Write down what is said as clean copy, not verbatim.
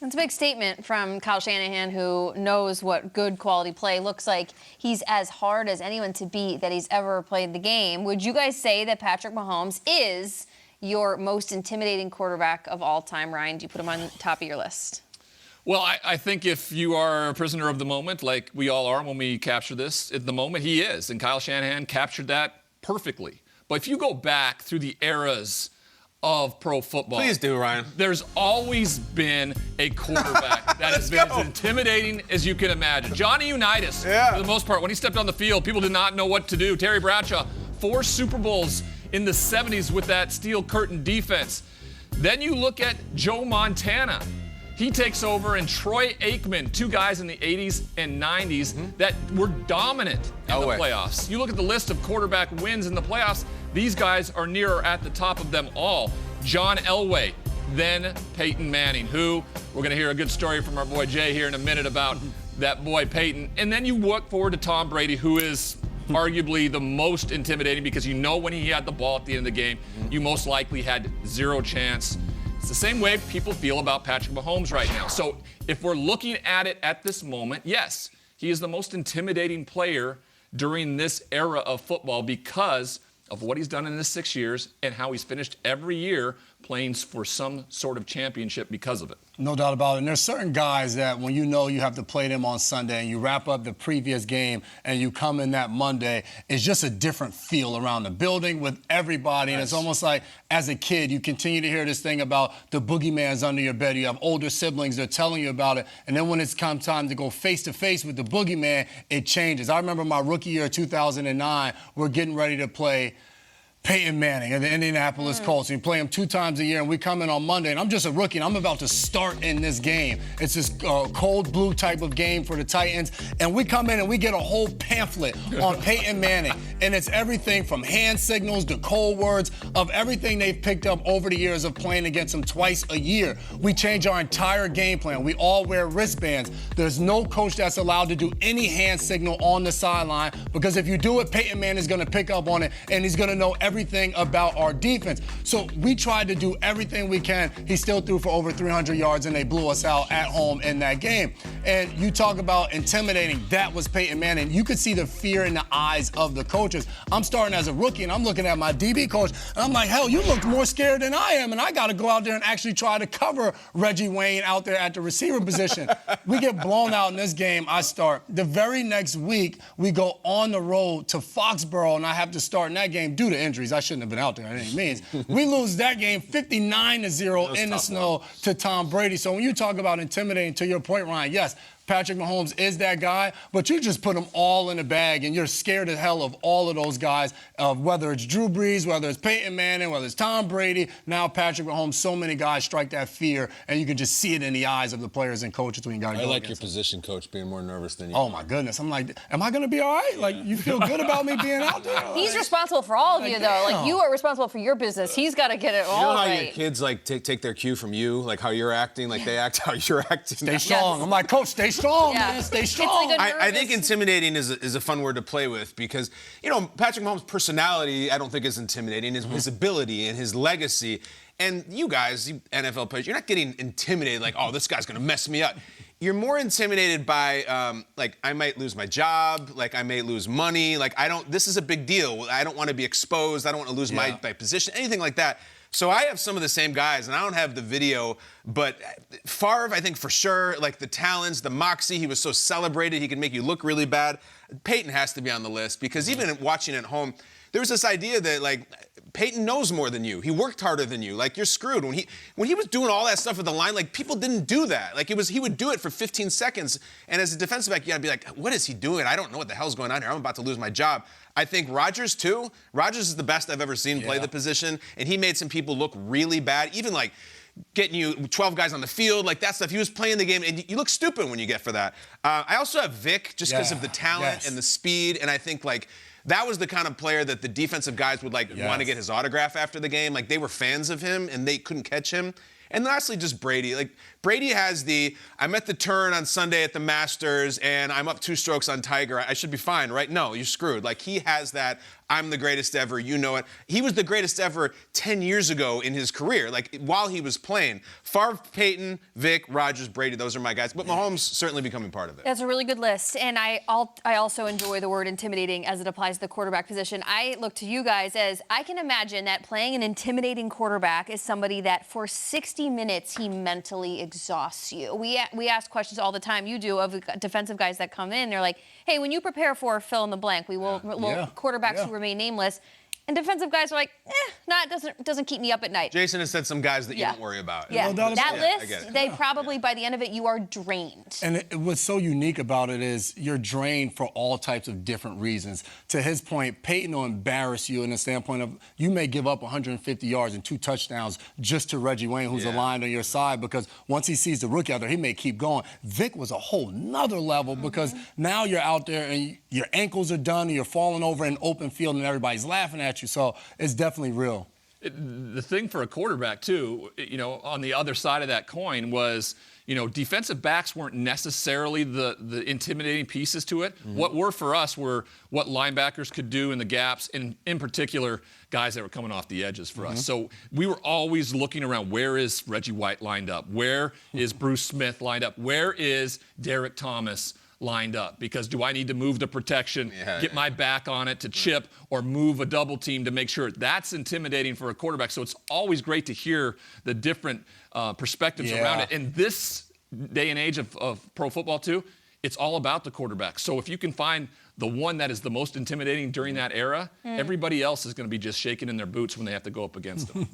It's a big statement from Kyle Shanahan, who knows what good quality play looks like. He's as hard as anyone to beat that he's ever played the game. Would you guys say that Patrick Mahomes is your most intimidating quarterback of all time? Ryan, do you put him on the top of your list? Well, I think if you are a prisoner of the moment, like we all are when we capture this, at the moment he is. And Kyle Shanahan captured that perfectly. But if you go back through the eras of pro football. Please do, Ryan. There's always been a quarterback that has been as intimidating as you can imagine. Johnny Unitas, for the most part, when he stepped on the field, people did not know what to do. Terry Bradshaw, 4 Super Bowls in the 70s with that steel curtain defense. Then you look at Joe Montana. He takes over, and Troy Aikman, 2 guys in the 80s and 90s that were dominant in the playoffs. You look at the list of quarterback wins in the playoffs, these guys are near or at the top of them all. John Elway, then Peyton Manning, who we're going to hear a good story from our boy Jay here in a minute about that boy Peyton. And then you look forward to Tom Brady, who is arguably the most intimidating because you know when he had the ball at the end of the game, you most likely had 0 chance. It's the same way people feel about Patrick Mahomes right now. So if we're looking at it at this moment, yes, he is the most intimidating player during this era of football because of what he's done in his 6 years and how he's finished every year playing for some sort of championship because of it. No doubt about it. And there's certain guys that when you know you have to play them on Sunday and you wrap up the previous game and you come in that Monday, it's just a different feel around the building with everybody. And it's almost like as a kid, you continue to hear this thing about the boogeyman's under your bed. You have older siblings, they're telling you about it. And then when it's come time to go face to face with the boogeyman, it changes. I remember my rookie year, 2009, we're getting ready to play Peyton Manning and the Indianapolis Colts. We play him 2 times a year, and we come in on Monday, and I'm just a rookie, and I'm about to start in this game. It's this cold blue type of game for the Titans, and we come in and we get a whole pamphlet on Peyton Manning, and it's everything from hand signals to code words of everything they've picked up over the years of playing against him twice a year. We change our entire game plan. We all wear wristbands. There's no coach that's allowed to do any hand signal on the sideline because if you do it, Peyton Manning is going to pick up on it, and he's going to know everything about our defense. So we tried to do everything we can. He still threw for over 300 yards, and they blew us out at home in that game. And you talk about intimidating. That was Peyton Manning. You could see the fear in the eyes of the coaches. I'm starting as a rookie, and I'm looking at my DB coach, and I'm like, hell, you look more scared than I am, and I got to go out there and actually try to cover Reggie Wayne out there at the receiver position. We get blown out in this game. I start. The very next week, we go on the road to Foxborough, and I have to start in that game due to injuries. I shouldn't have been out there by any means. We lose that game 59-0 in the snow to Tom Brady. So when you talk about intimidating, to your point, Ryan, yes, Patrick Mahomes is that guy, but you just put them all in a bag, and you're scared as hell of all of those guys, whether it's Drew Brees, whether it's Peyton Manning, whether it's Tom Brady, now Patrick Mahomes. So many guys strike that fear, and you can just see it in the eyes of the players and coaches when you got to go like your against them. Position coach being more nervous than you. Oh, my goodness. I'm like, am I going to be all right? Like, you feel good about me being out there? He's responsible for all of you, though. Like, you are responsible for your business. He's got to get it all right. You know how your kids, like, take their cue from you? Like, how you're acting, like they act how you're acting? Stay strong. I'm like, Coach, stay strong, man. Stay strong. Like I think intimidating is a fun word to play with because, you know, Patrick Mahomes' personality, I don't think is intimidating. His ability and his legacy. And you guys, you NFL players, you're not getting intimidated like, oh, this guy's going to mess me up. You're more intimidated by, like, I might lose my job, like, I may lose money, like, this is a big deal. I don't want to be exposed. I don't want to lose my position, anything like that. So I have some of the same guys, and I don't have the video, but Favre, I think for sure, like the talents, the moxie, he was so celebrated, he could make you look really bad. Peyton has to be on the list because even watching at home, there was this idea that, like, Peyton knows more than you. He worked harder than you. Like, you're screwed. When he was doing all that stuff at the line, like, people didn't do that. Like, he would do it for 15 seconds, and as a defensive back, you gotta be like, what is he doing? I don't know what the hell's going on here. I'm about to lose my job. I think Rodgers, too. Rodgers is the best I've ever seen play the position, and he made some people look really bad. Even, like, getting you 12 guys on the field, like that stuff. He was playing the game, and you look stupid when you get for that. I also have Vic, just because of the talent and the speed, and I think, like, that was the kind of player that the defensive guys would, like, want to get his autograph after the game. Like, they were fans of him, and they couldn't catch him. And lastly, just Brady. Like, Brady has I'm at the turn on Sunday at the Masters, and I'm up 2 strokes on Tiger. I should be fine, right? No, you're screwed. Like, he has that I'm the greatest ever, you know it. He was the greatest ever 10 years ago in his career, like while he was playing. Favre, Peyton, Vic, Rodgers, Brady, those are my guys. But Mahomes certainly becoming part of it. That's a really good list. And I also enjoy the word intimidating as it applies to the quarterback position. I look to you guys as I can imagine that playing an intimidating quarterback is somebody that for 60 minutes he mentally exhausts you. We ask questions all the time, you do, of defensive guys that come in. They're like, hey, when you prepare for fill in the blank, we will quarterbacks who remain nameless. And defensive guys are like, it doesn't keep me up at night. Jason has said some guys that you don't worry about. Yeah, that list, they probably, by the end of it, you are drained. And what's so unique about it is you're drained for all types of different reasons. To his point, Peyton will embarrass you in the standpoint of you may give up 150 yards and 2 touchdowns just to Reggie Wayne, who's aligned on your side, because once he sees the rookie out there, he may keep going. Vic was a whole nother level because now you're out there and your ankles are done and you're falling over in open field and everybody's laughing at you. So it's definitely real. The thing for a quarterback, too, on the other side of that coin was, defensive backs weren't necessarily the intimidating pieces to it. What were for us were what linebackers could do in the gaps, and in particular, guys that were coming off the edges for us. So we were always looking around, where is Reggie White lined up? Where is Bruce Smith lined up? Where is Derek Thomas lined up? Because do I need to move the protection, get my back on it to chip, or move a double team to make sure? That's intimidating for a quarterback. So it's always great to hear the different perspectives around it. In this day and age of pro football too, it's all about the quarterback. So if you can find the one that is the most intimidating during that era, everybody else is going to be just shaking in their boots when they have to go up against them.